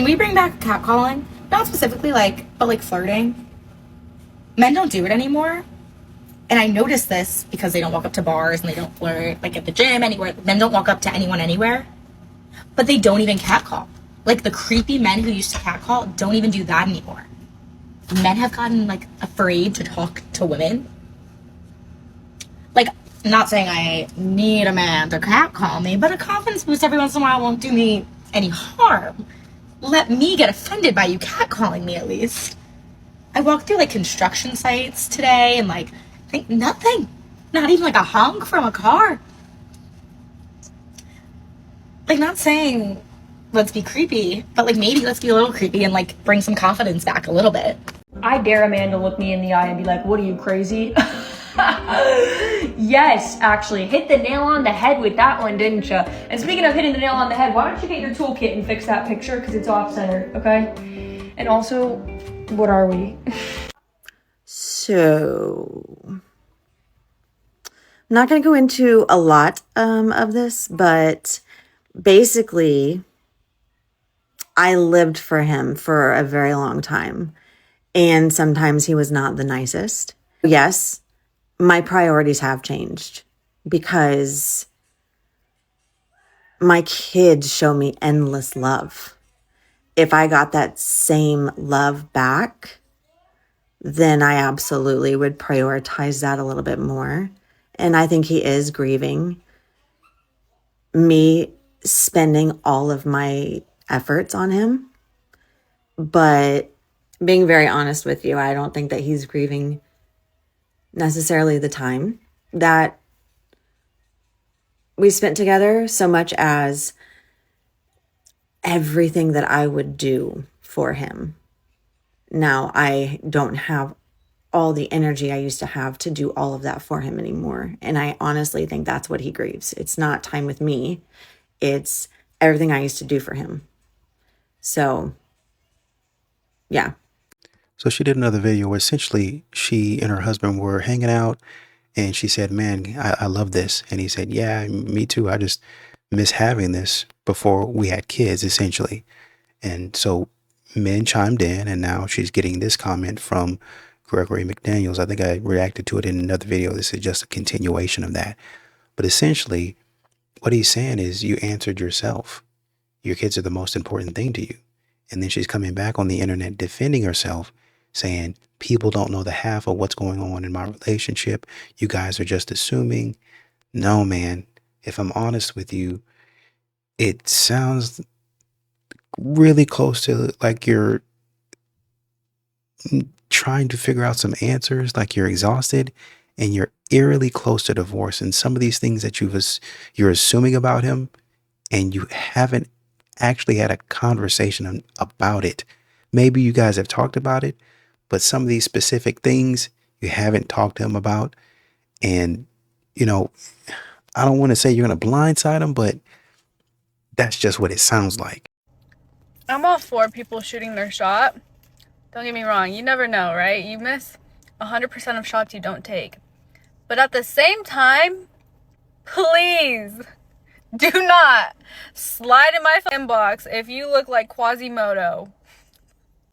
Can we bring back catcalling? Not specifically but like flirting. Men don't do it anymore. And I noticed this because they don't walk up to bars and they don't flirt, like at the gym, anywhere. Men don't walk up to anyone anywhere. But they don't even catcall. Like the creepy men who used to catcall don't even do that anymore. Men have gotten like afraid to talk to women. Like, I'm not saying I need a man to catcall me, but a confidence boost every once in a while won't do me any harm. Let me get offended by you catcalling me at least. I walked through like construction sites today and like, think nothing. Not even like a honk from a car. Like, not saying let's be creepy, but like maybe let's be a little creepy and like bring some confidence back a little bit. I dare a man to look me in the eye and be like, what are you, crazy? Yes, actually, hit the nail on the head with that one, didn't you? And speaking of hitting the nail on the head, why don't you get your toolkit and fix that picture because it's off-center, okay? And also, what are we? So, I'm not going to go into a lot of this, but basically, I lived for him for a very long time. And sometimes he was not the nicest. Yes, my priorities have changed because my kids show me endless love. If I got that same love back, then I absolutely would prioritize that a little bit more. And I think he is grieving me spending all of my efforts on him. But being very honest with you, I don't think that he's grieving necessarily the time that we spent together so much as everything that I would do for him. Now, I don't have all the energy I used to have to do all of that for him anymore. And I honestly think that's what he grieves. It's not time with me. It's everything I used to do for him. So, yeah. So she did another video where essentially she and her husband were hanging out and she said, man, I love this. And he said, yeah, me too. I just miss having this before we had kids, essentially. And so men chimed in and now she's getting this comment from Gregory McDaniels. I think I reacted to it in another video. This is just a continuation of that. But essentially what he's saying is you answered yourself. Your kids are the most important thing to you. And then she's coming back on the internet defending herself, saying people don't know the half of what's going on in my relationship. You guys are just assuming. No, man, if I'm honest with you, it sounds really close to like you're trying to figure out some answers, like you're exhausted and you're eerily close to divorce. And some of these things that you're assuming about him and you haven't actually had a conversation about it. Maybe you guys have talked about it, but some of these specific things you haven't talked to him about. And, you know, I don't want to say you're going to blindside him, but that's just what it sounds like. I'm all for people shooting their shot. Don't get me wrong. You never know, right? You miss 100% of shots you don't take. But at the same time, please do not slide in my inbox if you look like Quasimodo.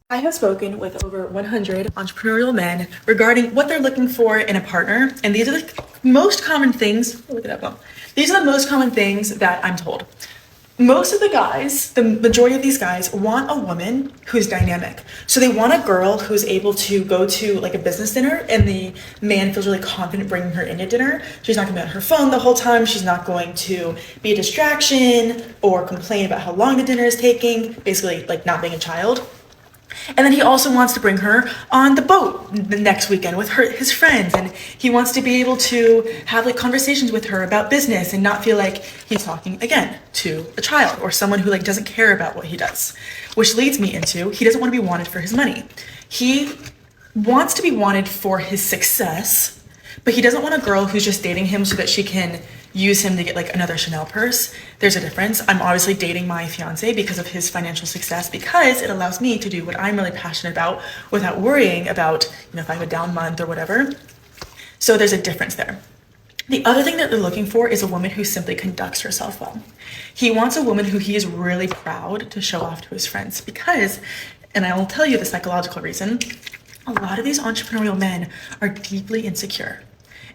I have spoken with over 100 entrepreneurial men regarding what they're looking for in a partner, and these are the most common things. Look at that bump. These are the most common things that I'm told. Most of the guys, the majority of these guys, want a woman who's dynamic. So they want a girl who's able to go to like a business dinner and the man feels really confident bringing her into dinner. She's not gonna be on her phone the whole time. She's not going to be a distraction or complain about how long the dinner is taking, basically like not being a child. And then he also wants to bring her on the boat the next weekend with his friends. And he wants to be able to have like conversations with her about business and not feel like he's talking again to a child or someone who like doesn't care about what he does. Which leads me into, he doesn't want to be wanted for his money. He wants to be wanted for his success, but he doesn't want a girl who's just dating him so that she can use him to get like another Chanel purse. There's a difference. I'm obviously dating my fiance because of his financial success, because it allows me to do what I'm really passionate about without worrying about, if I have a down month or whatever. So there's a difference there. The other thing that they're looking for is a woman who simply conducts herself well. He wants a woman who he is really proud to show off to his friends because, and I will tell you the psychological reason, a lot of these entrepreneurial men are deeply insecure.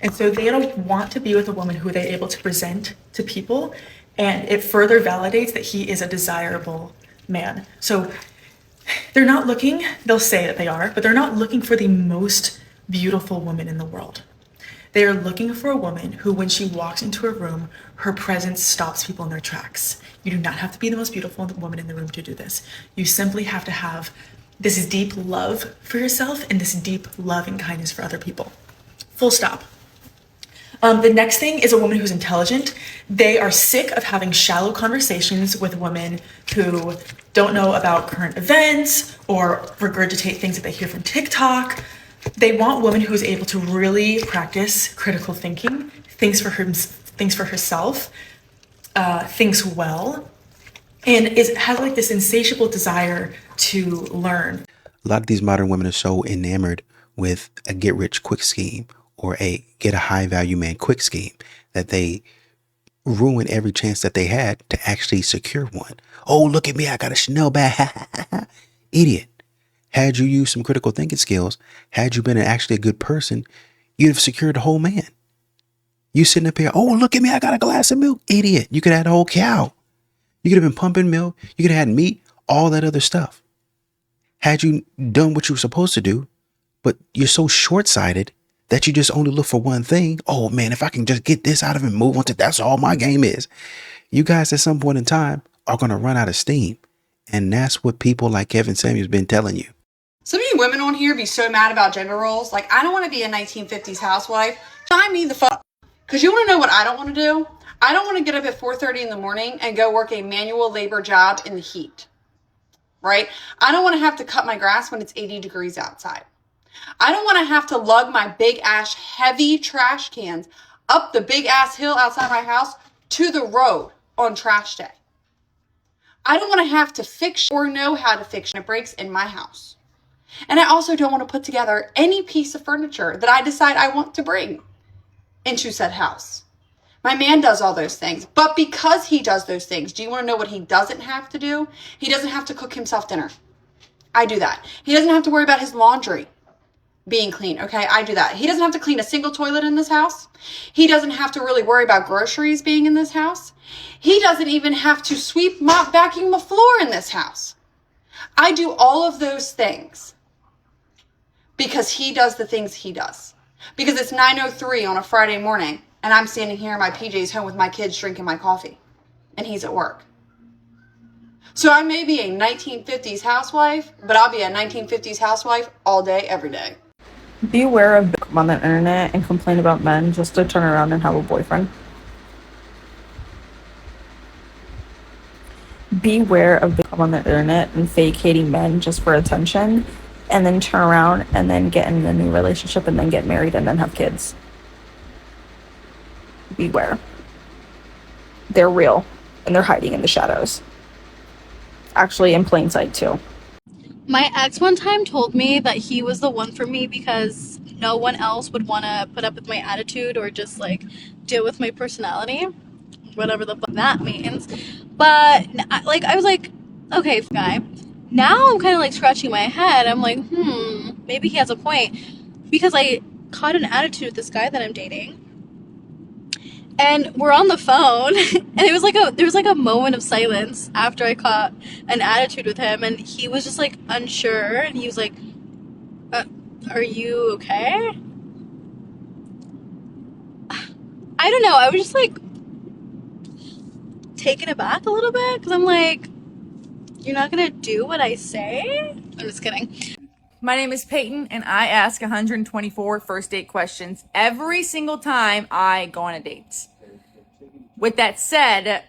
And so they don't want to be with a woman who they're able to present to people, and it further validates that he is a desirable man. So they're not looking, they'll say that they are, but they're not looking for the most beautiful woman in the world. They are looking for a woman who, when she walks into a room, her presence stops people in their tracks. You do not have to be the most beautiful woman in the room to do this. You simply have to have this deep love for yourself and this deep love and kindness for other people. Full stop. The next thing is a woman who's intelligent. They are sick of having shallow conversations with women who don't know about current events or regurgitate things that they hear from TikTok. They want a woman who is able to really practice critical thinking, thinks for herself, thinks well, and has like this insatiable desire to learn. A lot of these modern women are so enamored with a get rich quick scheme or a get a high value man quick scheme that they ruin every chance that they had to actually secure one. Oh, look at me, I got a Chanel bag. Idiot. Had you used some critical thinking skills, had you been actually a good person, you'd have secured the whole man. You sitting up here, oh, look at me, I got a glass of milk. Idiot. You could have had a whole cow. You could have been pumping milk. You could have had meat, all that other stuff. Had you done what you were supposed to do, but you're so short-sighted that you just only look for one thing. Oh man, if I can just get this out of him, move on to, that's all my game is. You guys at some point in time are going to run out of steam. And that's what people like Kevin Samuels been telling you. Some of you women on here be so mad about gender roles. Like, I don't want to be a 1950s housewife. Sign me the fuck. Because you want to know what I don't want to do? I don't want to get up at 4:30 in the morning and go work a manual labor job in the heat. Right? I don't want to have to cut my grass when it's 80 degrees outside. I don't want to have to lug my big ass heavy trash cans up the big ass hill outside my house to the road on trash day. I don't want to have to fix or know how to fix when it breaks in my house. And I also don't want to put together any piece of furniture that I decide I want to bring into said house. My man does all those things. But because he does those things, do you want to know what he doesn't have to do? He doesn't have to cook himself dinner. I do that. He doesn't have to worry about his laundry being clean. Okay, I do that. He doesn't have to clean a single toilet in this house. He doesn't have to really worry about groceries being in this house. He doesn't even have to sweep, mop, vacuum the floor in this house. I do all of those things because he does the things he does. Because it's 9:03 on a Friday morning and I'm standing here in my PJs home with my kids drinking my coffee and he's at work. So I may be a 1950s housewife, but I'll be a 1950s housewife all day, every day. Be aware of bitches on the internet and complain about men just to turn around and have a boyfriend. Beware of bitches on the internet and fake hating men just for attention, and then turn around and then get in a new relationship and then get married and then have kids. Beware. They're real and they're hiding in the shadows. Actually in plain sight too. My ex one time told me that he was the one for me because no one else would want to put up with my attitude or just like deal with my personality, whatever the fuck that means. But like I was like, okay, guy. Now I'm kind of like scratching my head. I'm like, maybe he has a point, because I caught an attitude with this guy that I'm dating. And we're on the phone, and there was like a moment of silence after I caught an attitude with him, and he was just like unsure, and he was like, "Are you okay?" I don't know. I was just like taken aback a little bit because I'm like, "You're not gonna do what I say?" I'm just kidding. My name is Peyton, and I ask 124 first date questions every single time I go on a date. With that said,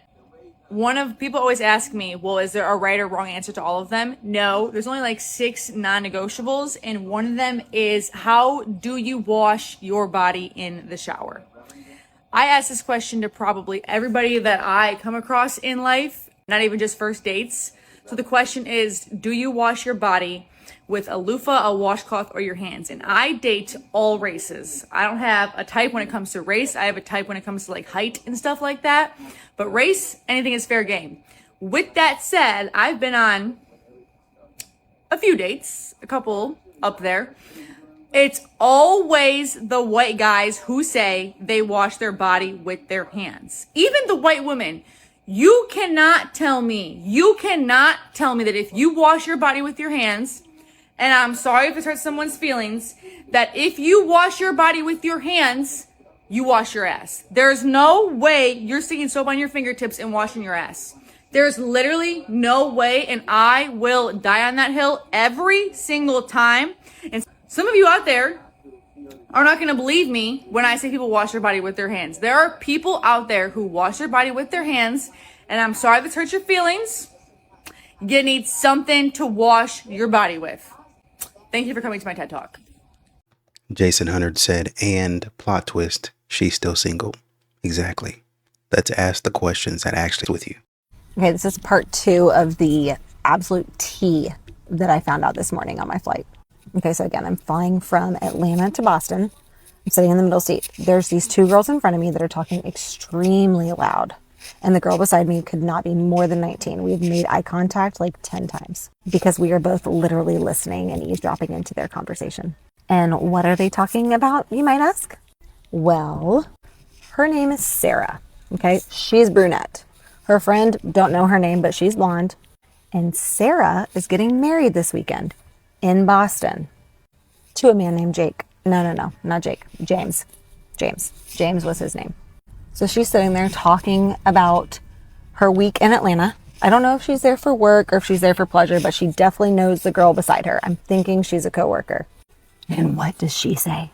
people always ask me, well, is there a right or wrong answer to all of them? No, there's only like 6 non-negotiables, and one of them is, how do you wash your body in the shower? I ask this question to probably everybody that I come across in life, not even just first dates. So the question is, do you wash your body with a loofah, a washcloth, or your hands? And I date all races. I don't have a type when it comes to race. I have a type when it comes to like height and stuff like that. But race, anything is fair game. With that said, I've been on a few dates, a couple up there. It's always the white guys who say they wash their body with their hands. Even the white women. You cannot tell me that if you wash your body with your hands, and I'm sorry if this hurts someone's feelings, that if you wash your body with your hands, you wash your ass. There's no way you're sticking soap on your fingertips and washing your ass. There's literally no way, and I will die on that hill every single time. And some of you out there are not going to believe me when I say people wash their body with their hands. There are people out there who wash their body with their hands, and I'm sorry if this hurts your feelings. You need something to wash your body with. Thank you for coming to my TED Talk. Jason Hunter said, and plot twist, she's still single. Exactly. Let's ask the questions that actually with you. Okay, this is part 2 of the absolute tea that I found out this morning on my flight. Okay, so again, I'm flying from Atlanta to Boston. I'm sitting in the middle seat. There's these 2 girls in front of me that are talking extremely loud. And the girl beside me could not be more than 19. We've made eye contact like 10 times because we are both literally listening and eavesdropping into their conversation. And what are they talking about, you might ask? Well, her name is Sarah. Okay, she's brunette. Her friend, don't know her name, but she's blonde. And Sarah is getting married this weekend in Boston to a man named Jake. No, not Jake. James. James was his name. So she's sitting there talking about her week in Atlanta. I don't know if she's there for work or if she's there for pleasure, but she definitely knows the girl beside her. I'm thinking she's a coworker. And what does she say?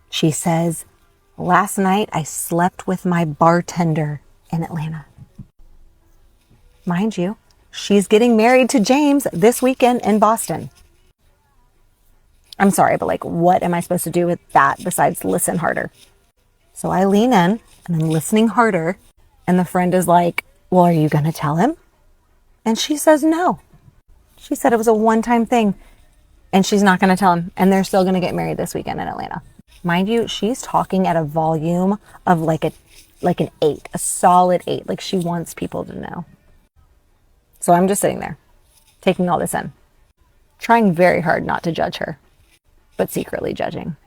She says, last night I slept with my bartender in Atlanta. Mind you, she's getting married to James this weekend in Boston. I'm sorry, but like, what am I supposed to do with that besides listen harder? So I lean in and I'm listening harder. And the friend is like, well, are you going to tell him? And she says, no. She said it was a one-time thing and she's not going to tell him. And they're still going to get married this weekend in Atlanta. Mind you, she's talking at a volume of like an 8, a solid 8. Like she wants people to know. So I'm just sitting there, taking all this in, trying very hard not to judge her, but secretly judging.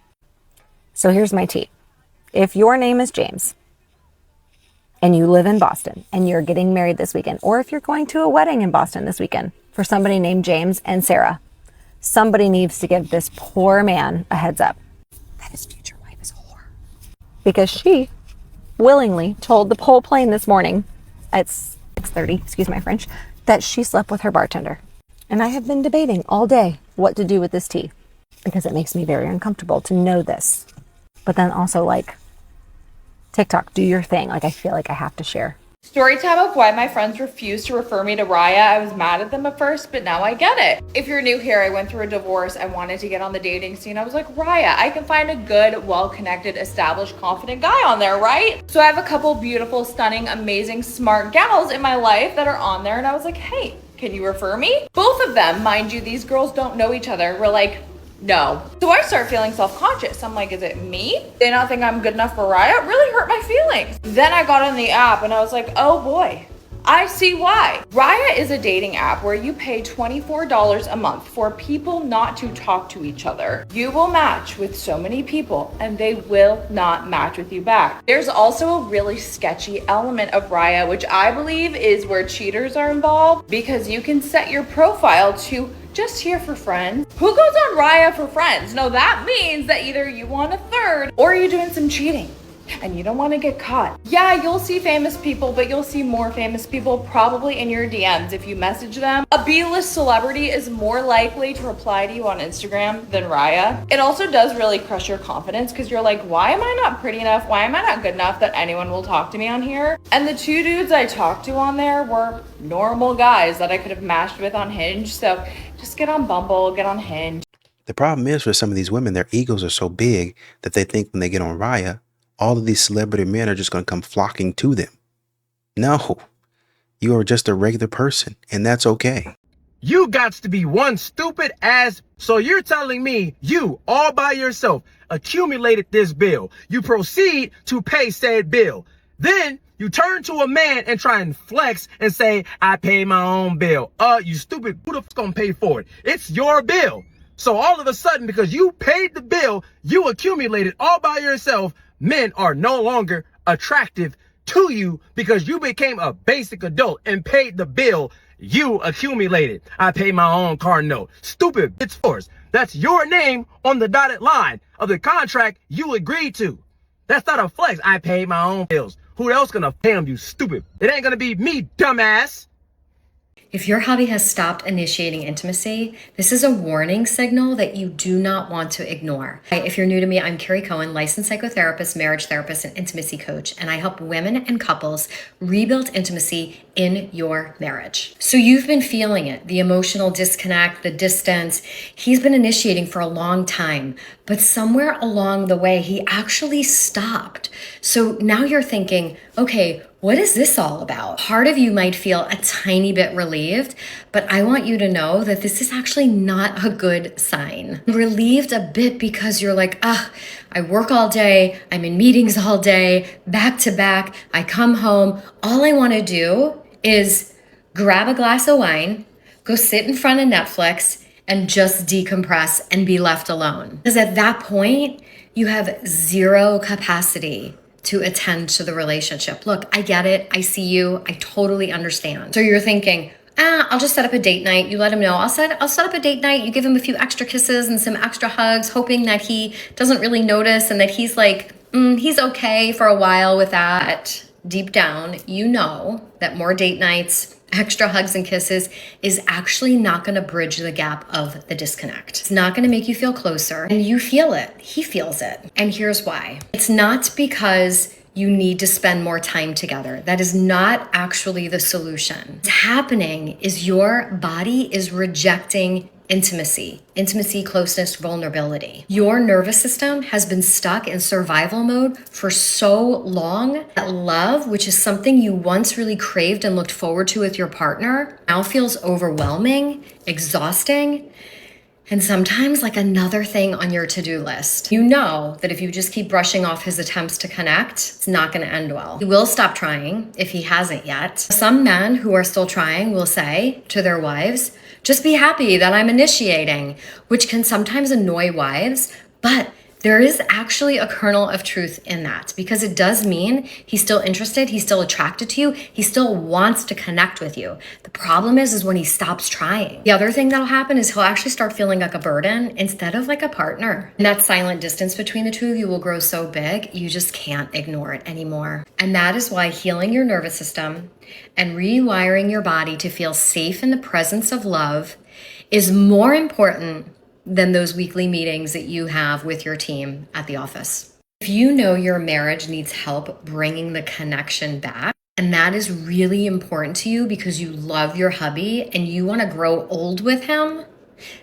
So here's my tea. If your name is James and you live in Boston and you're getting married this weekend, or if you're going to a wedding in Boston this weekend for somebody named James and Sarah, somebody needs to give this poor man a heads up that his future wife is a whore. Because she willingly told the whole plane this morning at 6:30, excuse my French, that she slept with her bartender. And I have been debating all day what to do with this tea because it makes me very uncomfortable to know this. But then also like, TikTok, do your thing. Like I feel like I have to share. Story time of why my friends refused to refer me to Raya. I was mad at them at first, but now I get it. If you're new here, I went through a divorce. I wanted to get on the dating scene. I was like, Raya, I can find a good, well-connected, established, confident guy on there, right? So I have a couple beautiful, stunning, amazing, smart gals in my life that are on there. And I was like, hey, can you refer me? Both of them, mind you, these girls don't know each other. We're like, no. So I start feeling self-conscious. I'm like, is it me? They not think I'm good enough for Raya? It really hurt my feelings. Then I got on the app and I was like, oh boy, I see why. Raya is a dating app where you pay $24 a month for people not to talk to each other. You will match with so many people and they will not match with you back. There's also a really sketchy element of Raya, which I believe is where cheaters are involved, because you can set your profile to just here for friends. Who goes on Raya for friends? No, that means that either you want a third or you're doing some cheating and you don't want to get caught. Yeah, you'll see famous people, but you'll see more famous people probably in your DMs if you message them. A B-list celebrity is more likely to reply to you on Instagram than Raya. It also does really crush your confidence because you're like, why am I not pretty enough? Why am I not good enough that anyone will talk to me on here? And the 2 dudes I talked to on there were normal guys that I could have matched with on Hinge. So just get on Bumble, get on Hinge. The problem is for some of these women, their egos are so big that they think when they get on Raya, all of these celebrity men are just going to come flocking to them. No, You are just a regular person, and that's okay. You got to be one stupid ass. So you're telling me you, all by yourself, accumulated this bill. You proceed to pay said bill. Then you turn to a man and try and flex and say, I pay my own bill. You stupid, who the fuck's gonna pay for it? It's your bill. So all of a sudden, because you paid the bill, you accumulated all by yourself, men are no longer attractive to you because you became a basic adult and paid the bill you accumulated. I pay my own car note. Stupid, it's yours. That's your name on the dotted line of the contract you agreed to. That's not a flex. I pay my own bills. Who else gonna pay them, you stupid? It ain't gonna be me, dumbass. If your hubby has stopped initiating intimacy, this is a warning signal that you do not want to ignore. Hi, if you're new to me, I'm Carrie Cohen, licensed psychotherapist, marriage therapist, and intimacy coach, and I help women and couples rebuild intimacy in your marriage. So you've been feeling it, the emotional disconnect, the distance. He's been initiating for a long time, but somewhere along the way, he actually stopped. So now you're thinking, okay, what is this all about? Part of you might feel a tiny bit relieved, but I want you to know that this is actually not a good sign. Relieved a bit because you're like, I work all day, I'm in meetings all day, back to back, I come home, all I want to do is grab a glass of wine, go sit in front of Netflix, and just decompress and be left alone. Because at that point, you have zero capacity to attend to the relationship. Look, I get it. I see you. I totally understand. So you're thinking, I'll just set up a date night. You let him know. I'll set up a date night. You give him a few extra kisses and some extra hugs, hoping that he doesn't really notice and that he's like, he's okay for a while with that. Deep down, you know that more date nights, extra hugs and kisses is actually not going to bridge the gap of the disconnect. It's not going to make you feel closer, and you feel it. He feels it. And here's why. It's not because you need to spend more time together. That is not actually the solution. What's happening is your body is rejecting intimacy, closeness, vulnerability. Your nervous system has been stuck in survival mode for so long that love, which is something you once really craved and looked forward to with your partner, now feels overwhelming, exhausting, and sometimes like another thing on your to-do list. You know that if you just keep brushing off his attempts to connect, it's not going to end well. He will stop trying if he hasn't yet. Some men who are still trying will say to their wives, just be happy that I'm initiating, which can sometimes annoy wives, but there is actually a kernel of truth in that because it does mean he's still interested, he's still attracted to you, he still wants to connect with you. The problem is when he stops trying. The other thing that'll happen is he'll actually start feeling like a burden instead of like a partner. And that silent distance between the two of you will grow so big, you just can't ignore it anymore. And that is why healing your nervous system and rewiring your body to feel safe in the presence of love is more important than those weekly meetings that you have with your team at the office. If you know your marriage needs help bringing the connection back, and that is really important to you because you love your hubby and you want to grow old with him,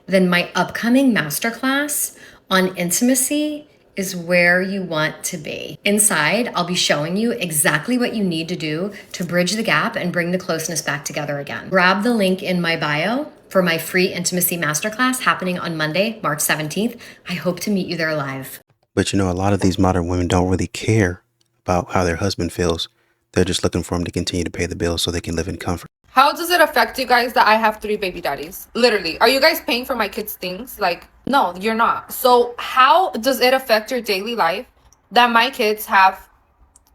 then my upcoming masterclass on intimacy is where you want to be. Inside, I'll be showing you exactly what you need to do to bridge the gap and bring the closeness back together again. Grab the link in my bio for my free intimacy masterclass happening on Monday, March 17th. I hope to meet you there live. But a lot of these modern women don't really care about how their husband feels. They're just looking for him to continue to pay the bills so they can live in comfort. How does it affect you guys that I have 3 baby daddies? Literally. Are you guys paying for my kids' things? Like, no, you're not. So how does it affect your daily life that my kids have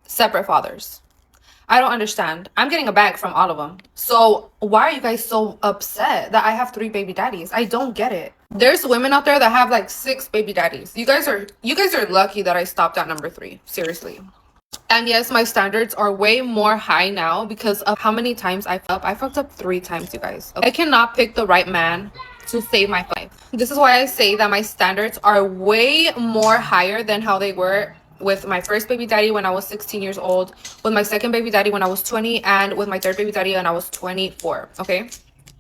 separate fathers? I don't understand. I'm getting a bag from all of them. So why are you guys so upset that I have 3 baby daddies? I don't get it. There's women out there that have like 6 baby daddies. You guys are lucky that I stopped at number 3. Seriously. And yes, my standards are way more high now because of how many times I fucked up 3 times, you guys. I cannot pick the right man to save my life. This is why I say that my standards are way more higher than how they were with my first baby daddy when I was 16 years old, with my second baby daddy when I was 20, and with my third baby daddy when I was 24, okay?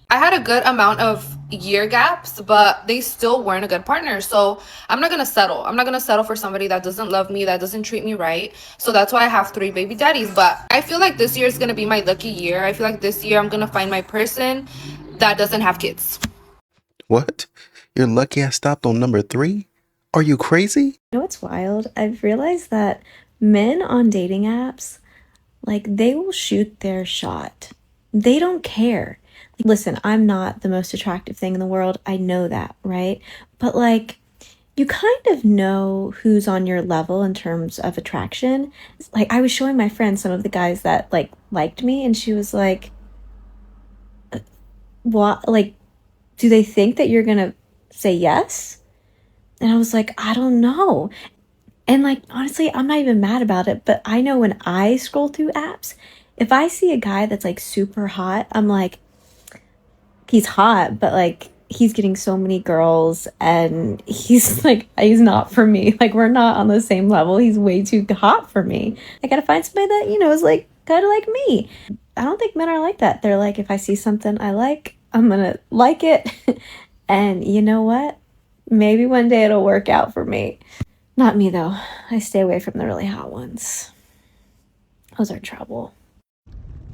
I had a good amount of year gaps, but they still weren't a good partner. So I'm not gonna settle. I'm not gonna settle for somebody that doesn't love me, that doesn't treat me right. So that's why I have 3 baby daddies. But I feel like this year is gonna be my lucky year. I feel like this year I'm gonna find my person that doesn't have kids. What? You're lucky I stopped on number 3? Are you crazy? You know what's wild? I've realized that men on dating apps, like, they will shoot their shot. They don't care. Listen, I'm not the most attractive thing in the world. I know that, right? But like, you kind of know who's on your level in terms of attraction. Like, I was showing my friend some of the guys that like liked me, and she was like, what, like, do they think that you're gonna say yes? And I was like, I don't know. And like, honestly, I'm not even mad about it, but I know when I scroll through apps, if I see a guy that's like super hot, I'm like, he's hot, but like, he's getting so many girls and he's like, he's not for me. Like, we're not on the same level. He's way too hot for me. I gotta find somebody that, you know, is like kind of like me. I don't think men are like that. They're like, if I see something I like, I'm gonna like it. And you know what? Maybe one day it'll work out for me. Not me though. I stay away from the really hot ones. Those are trouble.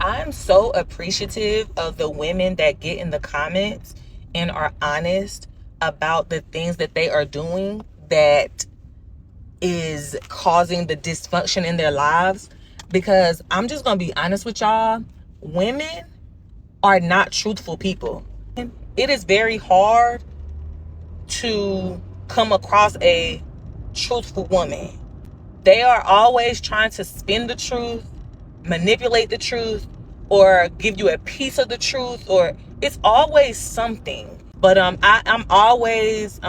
I'm so appreciative of the women that get in the comments and are honest about the things that they are doing that is causing the dysfunction in their lives. Because I'm just gonna be honest with y'all, women are not truthful people. It is very hard to come across a truthful woman. They are always trying to spin the truth, manipulate the truth, or give you a piece of the truth, or it's always something. But I'm always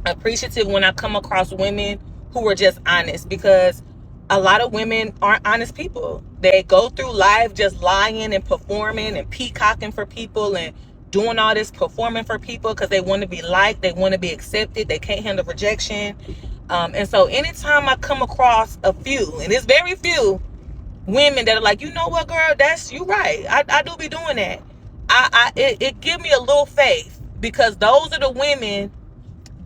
appreciative when I come across women who are just honest, because a lot of women aren't honest people. They go through life just lying and performing and peacocking for people and doing all this performing for people because they want to be liked, they want to be accepted, they can't handle rejection. And so anytime I come across a few, and it's very few, women that are like, you know what, girl, that's you right. I do be doing that. It give me a little faith, because those are the women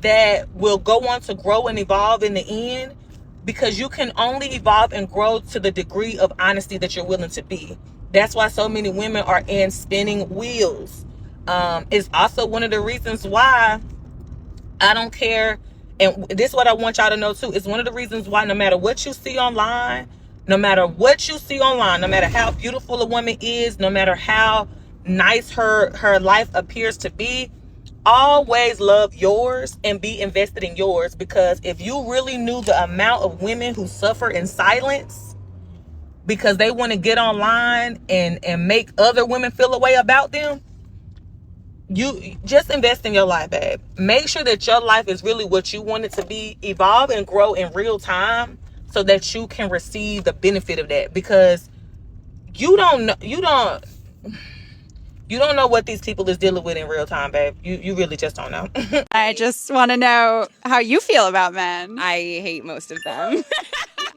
that will go on to grow and evolve in the end, because you can only evolve and grow to the degree of honesty that you're willing to be. That's why so many women are in spinning wheels. It's also one of the reasons why I don't care. And this is what I want y'all to know too. It's one of the reasons why no matter what you see online, no matter how beautiful a woman is, no matter how nice her life appears to be, always love yours and be invested in yours. Because if you really knew the amount of women who suffer in silence because they want to get online and make other women feel a way about them, you just invest in your life, babe. Make sure that your life is really what you want it to be. Evolve and grow in real time so that you can receive the benefit of that, because you don't know what these people is dealing with in real time, babe. You really just don't know. I just want to know how you feel about men. I hate most of them.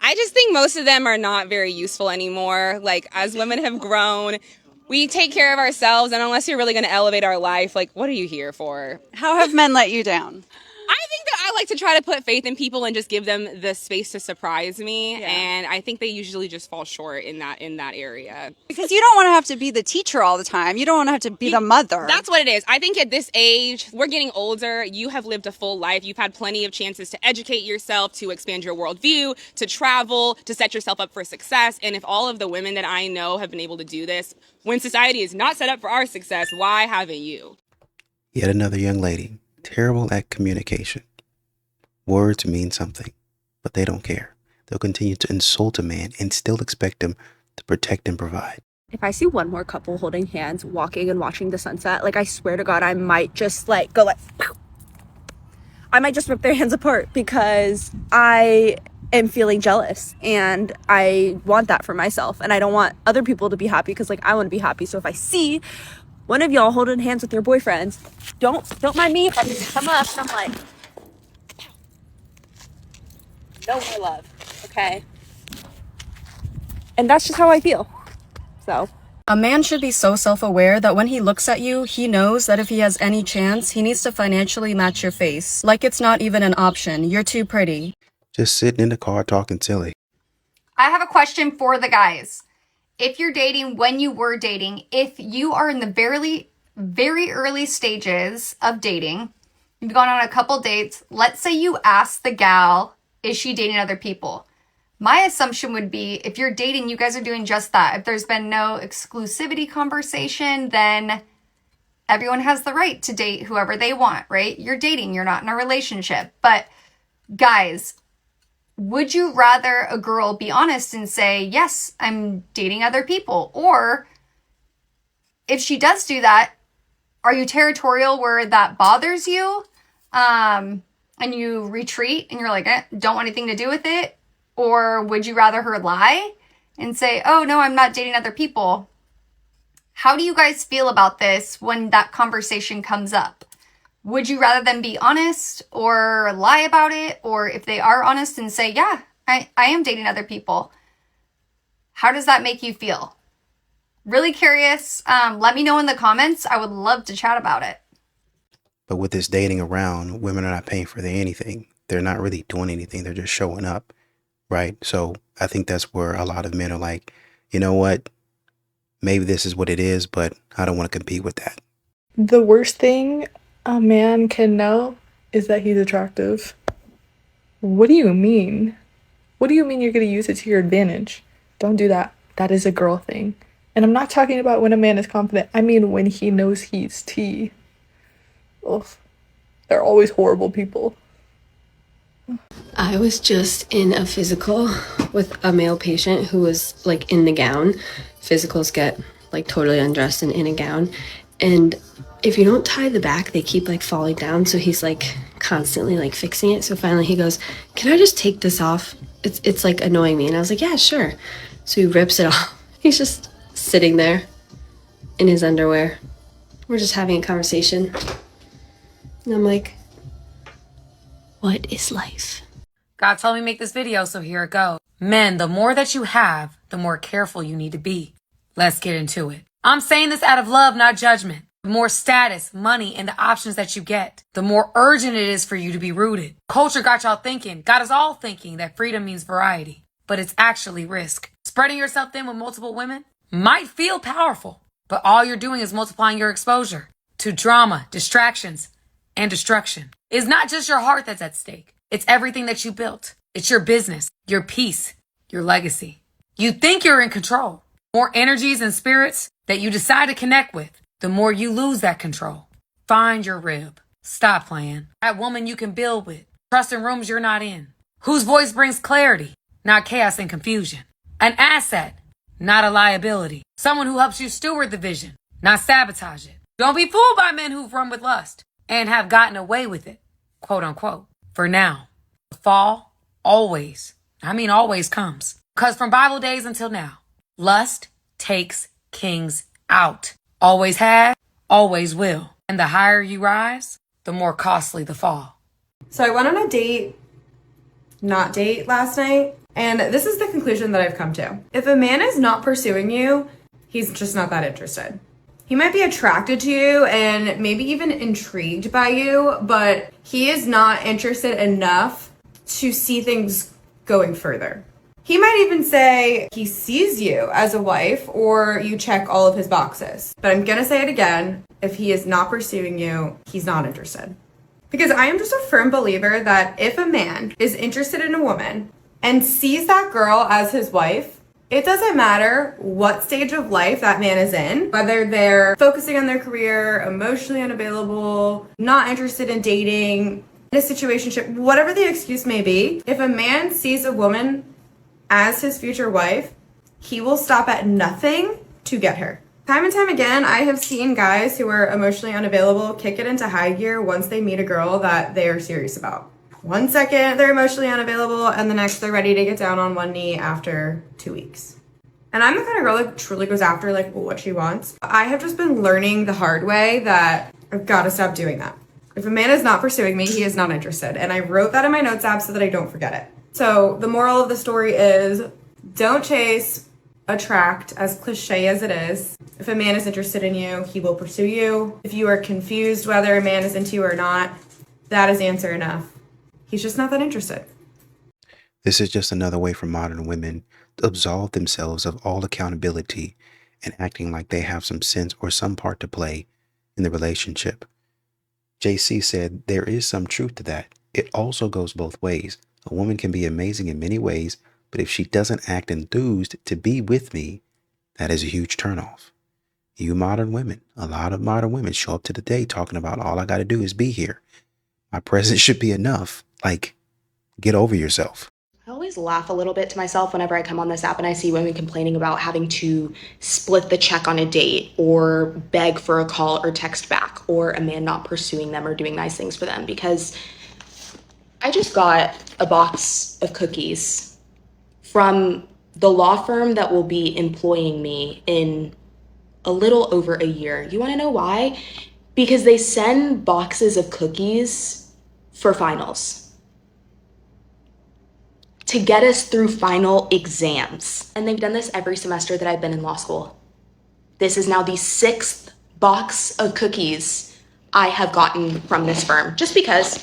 I just think most of them are not very useful anymore. Like, as women have grown, we take care of ourselves, and unless you're really going to elevate our life, like, what are you here for? How have men let you down? I think that I like to try to put faith in people and just give them the space to surprise me, and I think they usually just fall short in that area. Because you don't want to have to be the teacher all the time. You don't want to have to be the mother. That's what it is. I think at this age, we're getting older. You have lived a full life. You've had plenty of chances to educate yourself, to expand your worldview, to travel, to set yourself up for success. And if all of the women that I know have been able to do this, when society is not set up for our success, why haven't you? Yet another young lady, terrible at communication. Words mean something, but they don't care. They'll continue to insult a man and still expect him to protect and provide. If I see one more couple holding hands, walking and watching the sunset, like, I swear to God, I might just like go like, pow. I might just rip their hands apart, because I am feeling jealous and I want that for myself, and I don't want other people to be happy because, like, I want to be happy. So if I see one of y'all holding hands with your boyfriends, don't mind me if I just come up and I'm like, no more love, okay? And that's just how I feel. So A man should be so self-aware that when he looks at you, he knows that if he has any chance, he needs to financially match your face. Like it's not even an option. You're too pretty. Just sitting in the car talking silly. I have a question for the guys. If you're dating, when you were dating, if you are in the very early stages of dating, you've gone on a couple dates, let's say you ask the gal, is she dating other people? My assumption would be if you're dating, you guys are doing just that. If there's been no exclusivity conversation, then everyone has the right to date whoever they want, right? You're dating, you're not in a relationship. But guys, would you rather a girl be honest and say, yes, I'm dating other people? Or if she does do that, are you territorial where that bothers you? And you retreat and you're like, don't want anything to do with it? Or would you rather her lie and say, oh, no, I'm not dating other people? How do you guys feel about this when that conversation comes up? Would you rather them be honest or lie about it? Or if they are honest and say, yeah, I am dating other people, how does that make you feel? Really curious. Let me know in the comments. I would love to chat about it. But with this dating around, women are not paying for anything. They're not really doing anything. They're just showing up. Right. So I think that's where a lot of men are like, you know what? Maybe this is what it is, but I don't want to compete with that. The worst thing a man can know is that he's attractive. What do you mean? What do you mean you're going to use it to your advantage? Don't do that. That is a girl thing. And I'm not talking about when a man is confident. I mean when he knows he's T. Ugh. They're always horrible people. I was just in a physical with a male patient who was like in the gown. Physicals get like totally undressed and in a gown. And if you don't tie the back, they keep like falling down. So he's like constantly like fixing it. So finally he goes, can I just take this off? It's like annoying me. And I was like, yeah, sure. So he rips it off. He's just sitting there in his underwear. We're just having a conversation. And I'm like, what is life? God told me to make this video, so here it goes. Men, the more that you have, the more careful you need to be. Let's get into it. I'm saying this out of love, not judgment. The more status, money, and the options that you get, the more urgent it is for you to be rooted. Culture got y'all thinking, got us all thinking that freedom means variety, but it's actually risk. Spreading yourself thin with multiple women might feel powerful, but all you're doing is multiplying your exposure to drama, distractions, and destruction. It's not just your heart that's at stake. It's everything that you built. It's your business, your peace, your legacy. You think you're in control. More energies and spirits that you decide to connect with, the more you lose that control. Find your rib. Stop playing. That woman you can build with. Trust in rooms you're not in. Whose voice brings clarity, not chaos and confusion. An asset, not a liability. Someone who helps you steward the vision, not sabotage it. Don't be fooled by men who've run with lust and have gotten away with it, quote unquote. For now, the fall always comes. Because from Bible days until now, lust takes kings out. Always has, always will. And the higher you rise, the more costly the fall. So I went on a not date last night, and this is the conclusion that I've come to. If a man is not pursuing you, he's just not that interested. He might be attracted to you and maybe even intrigued by you, but he is not interested enough to see things going further. He might even say he sees you as a wife or you check all of his boxes. But I'm gonna say it again, if he is not pursuing you, he's not interested. Because I am just a firm believer that if a man is interested in a woman and sees that girl as his wife, it doesn't matter what stage of life that man is in, whether they're focusing on their career, emotionally unavailable, not interested in dating, in a situationship, whatever the excuse may be. If a man sees a woman as his future wife, he will stop at nothing to get her. Time and time again, I have seen guys who are emotionally unavailable kick it into high gear once they meet a girl that they are serious about. 1 second, they're emotionally unavailable, and the next, they're ready to get down on one knee after 2 weeks. And I'm the kind of girl that truly goes after like what she wants. I have just been learning the hard way that I've got to stop doing that. If a man is not pursuing me, he is not interested. And I wrote that in my notes app so that I don't forget it. So the moral of the story is don't chase attract, as cliche as it is. If a man is interested in you, he will pursue you. If you are confused whether a man is into you or not, that is answer enough. He's just not that interested. This is just another way for modern women to absolve themselves of all accountability and acting like they have some sense or some part to play in the relationship. JC said there is some truth to that. It also goes both ways. A woman can be amazing in many ways, but if she doesn't act enthused to be with me, that is a huge turnoff. You modern women, a lot of modern women show up to the day talking about all I got to do is be here. My presence should be enough. Like, get over yourself. I always laugh a little bit to myself whenever I come on this app and I see women complaining about having to split the check on a date or beg for a call or text back, or a man not pursuing them or doing nice things for them, because I just got a box of cookies from the law firm that will be employing me in a little over a year. You want to know why? Because they send boxes of cookies for finals, to get us through final exams. And they've done this every semester that I've been in law school. This is now the 6th box of cookies I have gotten from this firm, just because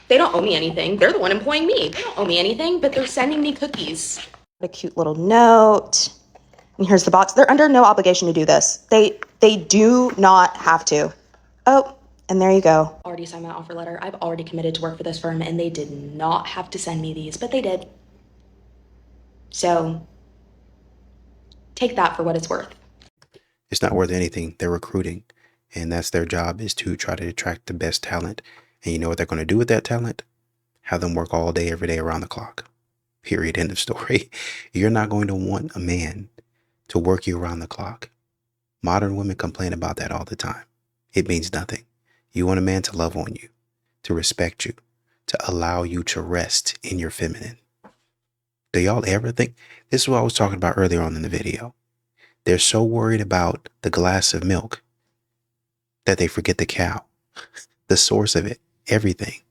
they don't owe me anything. They're the one employing me. They don't owe me anything, but they're sending me cookies. A cute little note. And here's the box. They're under no obligation to do this. They do not have to. Oh, and there you go. Already signed my offer letter. I've already committed to work for this firm, and they did not have to send me these, but they did. So take that for what it's worth. It's not worth anything. They're recruiting, and that's their job, is to try to attract the best talent. And you know what they're going to do with that talent? Have them work all day, every day, around the clock. Period. End of story. You're not going to want a man to work you around the clock. Modern women complain about that all the time. It means nothing. You want a man to love on you, to respect you, to allow you to rest in your feminine. Do y'all ever think? This is what I was talking about earlier on in the video. They're so worried about the glass of milk that they forget the cow, the source of it, everything.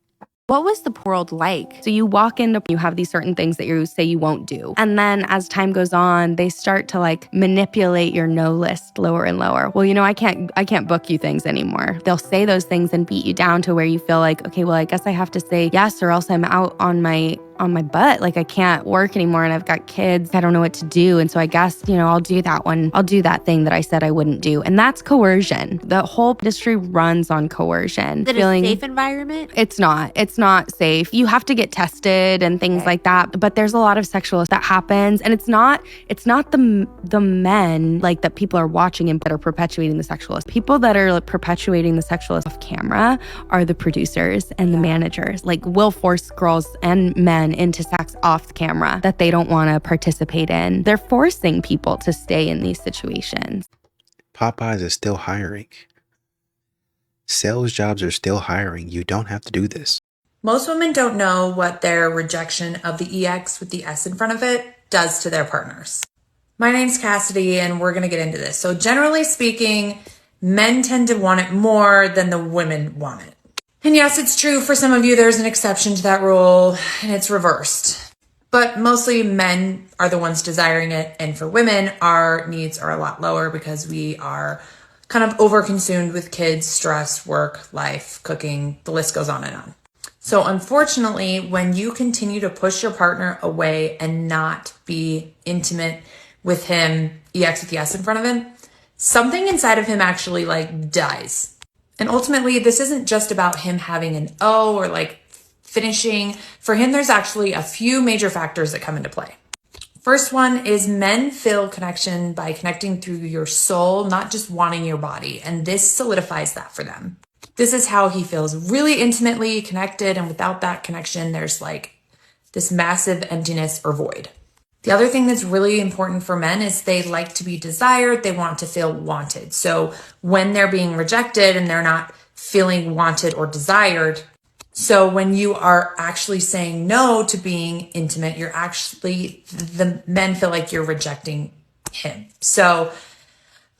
What was the world like? So you walk into, you have these certain things that you say you won't do. And then as time goes on, they start to like manipulate your no list lower and lower. Well, you know, I can't book you things anymore. They'll say those things and beat you down to where you feel like, okay, well, I guess I have to say yes, or else I'm out on my butt. Like I can't work anymore and I've got kids. I don't know what to do. And so I guess, you know, I'll do that one. I'll do that thing that I said I wouldn't do. And that's coercion. The whole industry runs on coercion. Is it a safe environment? It's not safe. You have to get tested and things like that. But there's a lot of sexual that happens. And it's not the men like that people are watching and that are perpetuating the sexualist. People that are perpetuating the sexualist off camera are the producers and the managers. Like will force girls and men into sex off camera that they don't want to participate in. They're forcing people to stay in these situations. Popeyes is still hiring. Sales jobs are still hiring. You don't have to do this. Most women don't know what their rejection of the EX with the S in front of it does to their partners. My name's Cassidy, and we're going to get into this. So generally speaking, men tend to want it more than the women want it. And yes, it's true for some of you, there's an exception to that rule, and it's reversed. But mostly men are the ones desiring it, and for women, our needs are a lot lower because we are kind of overconsumed with kids, stress, work, life, cooking, the list goes on and on. So unfortunately, when you continue to push your partner away and not be intimate with him, EX with the S in front of him, something inside of him actually like dies. And ultimately, this isn't just about him having an O or like finishing. For him, there's actually a few major factors that come into play. First one is men feel connection by connecting through your soul, not just wanting your body. And this solidifies that for them. This is how he feels really intimately connected. And without that connection, there's like this massive emptiness or void. The other thing that's really important for men is they like to be desired. They want to feel wanted. So when they're being rejected and they're not feeling wanted or desired, so when you are actually saying no to being intimate, the men feel like you're rejecting him. So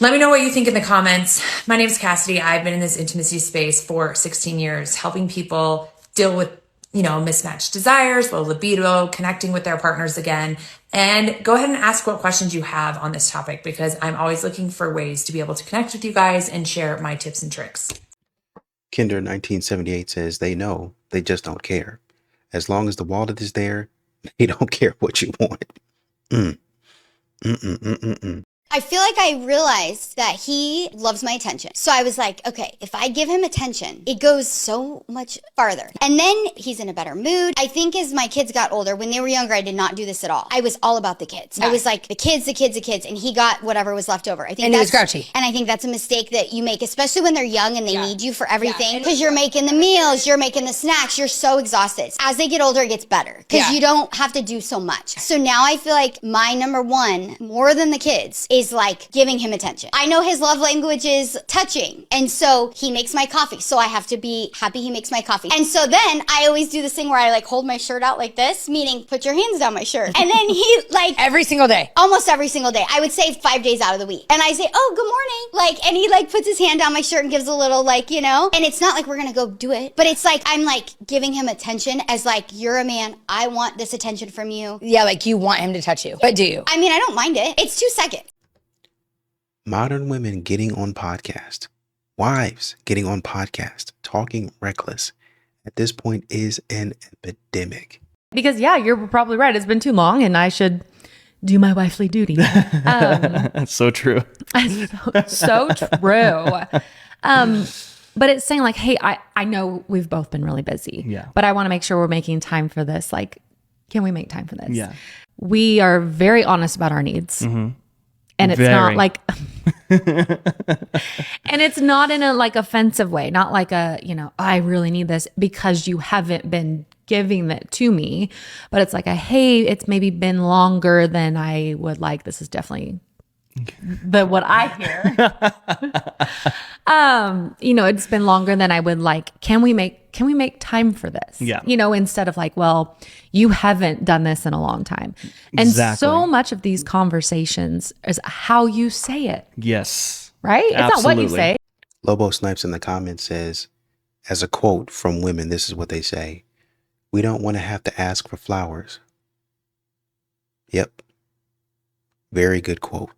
let me know what you think in the comments. My name is Cassidy. I've been in this intimacy space for 16 years, helping people deal with, mismatched desires, low libido, connecting with their partners again. And go ahead and ask what questions you have on this topic, because I'm always looking for ways to be able to connect with you guys and share my tips and tricks. Kinder 1978 says they know, they just don't care. As long as the wallet is there, they don't care what you want. Mm. Mm-mm-mm-mm-mm. I feel like I realized that he loves my attention. So I was like, okay, if I give him attention, it goes so much farther. And then he's in a better mood. I think as my kids got older, when they were younger, I did not do this at all. I was all about the kids. I was like, the kids, and he got whatever was left over. I think And he was grouchy. And I think that's a mistake that you make, especially when they're young and they need you for everything. Because you're making the meals, you're making the snacks, you're so exhausted. As they get older, it gets better because you don't have to do so much. So now I feel like my number one, more than the kids, is like giving him attention. I know his love language is touching. And so he makes my coffee. So I have to be happy he makes my coffee. And so then I always do this thing where I like hold my shirt out like this, meaning put your hands down my shirt. And then he like every single day, almost every single day. I would say 5 days out of the week. And I say, oh, good morning. Like, and he like puts his hand down my shirt and gives a little like, you know, and it's not like we're going to go do it, but it's like, I'm like giving him attention as like, you're a man. I want this attention from you. Yeah, like you want him to touch you, but do you? I mean, I don't mind it. It's 2 seconds. Modern women getting on podcast, wives getting on podcast, talking reckless at this point is an epidemic. Because yeah, you're probably right. It's been too long and I should do my wifely duty. That's so true. so true. But it's saying like, hey, I know we've both been really busy, but I want to make sure we're making time for this. Like, can we make time for this? Yeah. We are very honest about our needs. Mm-hmm. And it's not like, and it's not in a like offensive way, not like a, you know, I really need this because you haven't been giving that to me, but it's like a, hey, it's maybe been longer than I would like. This is definitely what I hear. You know, it's been longer than I would like. Can we make time for this? Yeah. You know, instead of like, well, you haven't done this in a long time. And so much of these conversations is how you say it. Yes. Right? It's not what you say. Lobo Snipes in the comments says, as a quote from women, this is what they say. We don't want to have to ask for flowers. Yep. Very good quote.